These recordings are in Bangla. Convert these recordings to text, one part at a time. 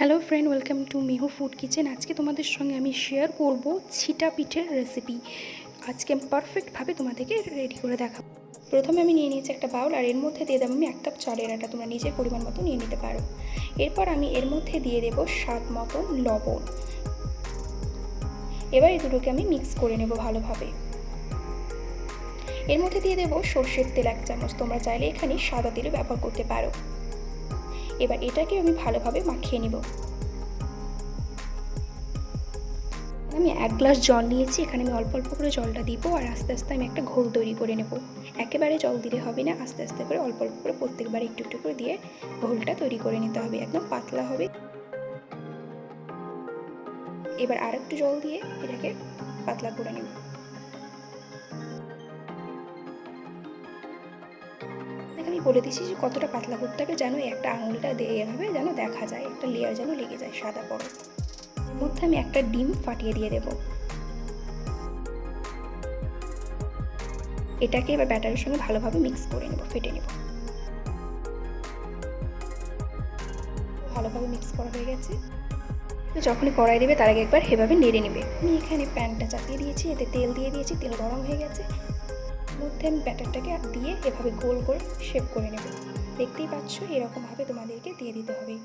Hello friend, welcome to Mihu food kitchen. আজকে তোমাদের সঙ্গে আমি শেয়ার করব ছিটা পিঠের রেসিপি। আজকে আমি পারফেক্টভাবে তোমাদেরকে রেডি করে দেখাবো। প্রথমে আমি নিয়ে নিয়েছি একটা বাউল, আর এর মধ্যে দিয়ে দেবো আমি 1 কাপ চালের আটা। তোমরা নিজের পরিমাণ মতো নিয়ে নিতে পারো। এরপর আমি এর মধ্যে দিয়ে দেবো স্বাদ মতন লবণ। এবার এই দুটোকে আমি মিক্স করে নেব ভালোভাবে। এর মধ্যে দিয়ে দেবো সর্ষের তেল 1 চামচ। তোমরা চাইলে এখানে সাদা তেলও ব্যবহার করতে পারো। এবার এটাকে আমি ভালোভাবে মাখিয়ে নেব। আমি 1 গ্লাস জল নিয়েছি। এখানে আমি অল্প অল্প করে জলটা দিব, আর আস্তে আস্তে আমি একটা ঘোল তৈরি করে নেব। একেবারে জল দিলে হবে না, আস্তে আস্তে করে অল্প অল্প করে প্রত্যেকবার একটু একটু করে দিয়ে ঘোলটা তৈরি করে নিতে হবে। একদম পাতলা হবে। এবার আর একটু জল দিয়ে এটাকে পাতলা করে নেব। আমি বলে দিচ্ছি যে কতটা পাতলা করতে হবে, যেন একটা আঙুলটা দিয়ে এভাবে যেন দেখা যায়, একটা লেয়ার যেন লেগে যায় সাদা পরত। এর মধ্যে আমি একটা ডিম ফাটিয়ে দিয়ে দেবো। এটাকে এবার ব্যাটারের সঙ্গে ভালোভাবে মিক্স করে নেব, ফেটে নেব। ভালোভাবে মিক্স করা হয়ে গেছে। যখনই কড়াই দেবে তার আগে একবার এভাবে নেড়ে নেবে। আমি এখানে প্যানটা চাপিয়ে দিয়েছি, এতে তেল দিয়ে দিয়েছি, তেল গরম হয়ে গেছে। মধ্যে আমি ব্যাটারটাকে দিয়ে এভাবে গোল করে শেপ করে নেব। দেখতেই পাচ্ছ, এরকমভাবে তোমাদেরকে দিয়ে দিতে হবে।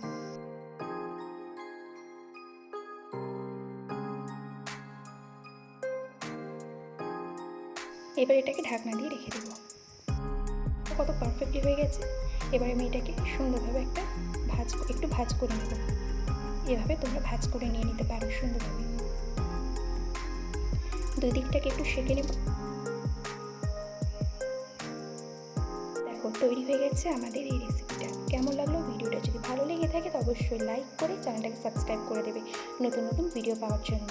এবার এটাকে ঢাকনা দিয়ে রেখে দেবো। কত পারফেক্টলি হয়ে গেছে। এবার আমি এটাকে সুন্দরভাবে একটু ভাজ করে নেব। এভাবে তোমরা ভাজ করে নিয়ে নিতে পারো সুন্দরভাবে। দুই দিকটাকে একটু সেঁকে নেব। দেখো, তৈরি হয়ে গেছে আমাদের এই রেসিপিটা। কেমন লাগলো ভিডিওটা? যদি ভালো লেগে থাকে তো অবশ্যই লাইক করে চ্যানেলটাকে সাবস্ক্রাইব করে দেবে নতুন নতুন ভিডিও পাওয়ার জন্য।